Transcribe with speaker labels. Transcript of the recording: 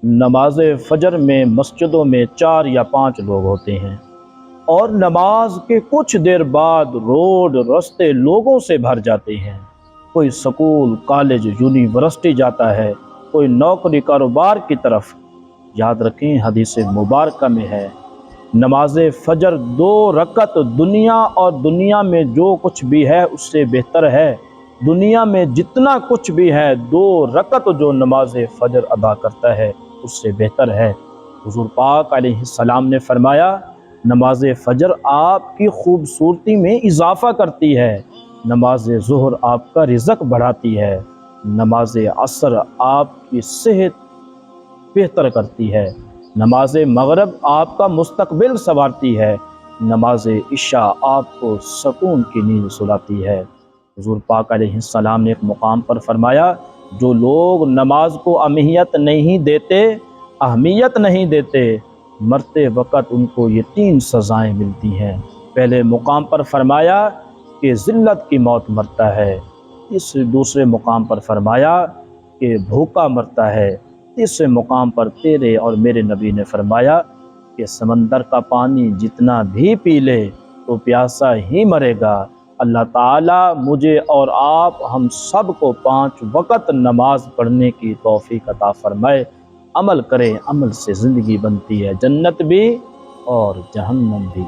Speaker 1: نماز فجر میں مسجدوں میں 4 یا 5 لوگ ہوتے ہیں، اور نماز کے کچھ دیر بعد روڈ رستے لوگوں سے بھر جاتے ہیں۔ کوئی سکول، کالج، یونیورسٹی جاتا ہے، کوئی نوکری کاروبار کی طرف۔ یاد رکھیں حدیث مبارکہ میں ہے، نماز فجر 2 رکعت دنیا اور دنیا میں جو کچھ بھی ہے اس سے بہتر ہے۔ دنیا میں جتنا کچھ بھی ہے 2 رکعت جو نماز فجر ادا کرتا ہے اس سے بہتر ہے۔ حضور پاک علیہ السلام نے فرمایا، نماز فجر آپ کی خوبصورتی میں اضافہ کرتی ہے، نماز ظہر آپ کا رزق بڑھاتی ہے، نماز عصر آپ کی صحت بہتر کرتی ہے، نماز مغرب آپ کا مستقبل سنوارتی ہے، نماز عشاء آپ کو سکون کی نیند سلاتی ہے۔ حضور پاک علیہ السلام نے ایک مقام پر فرمایا، جو لوگ نماز کو اہمیت نہیں دیتے مرتے وقت ان کو یہ 3 سزائیں ملتی ہیں۔ پہلے مقام پر فرمایا کہ ذلت کی موت مرتا ہے، دوسرے مقام پر فرمایا کہ بھوکا مرتا ہے، تیسرے مقام پر تیرے اور میرے نبی نے فرمایا کہ سمندر کا پانی جتنا بھی پی لے تو پیاسا ہی مرے گا۔ اللہ تعالیٰ مجھے اور آپ ہم سب کو 5 وقت نماز پڑھنے کی توفیق عطا فرمائے۔ عمل کریں، عمل سے زندگی بنتی ہے، جنت بھی اور جہنم بھی۔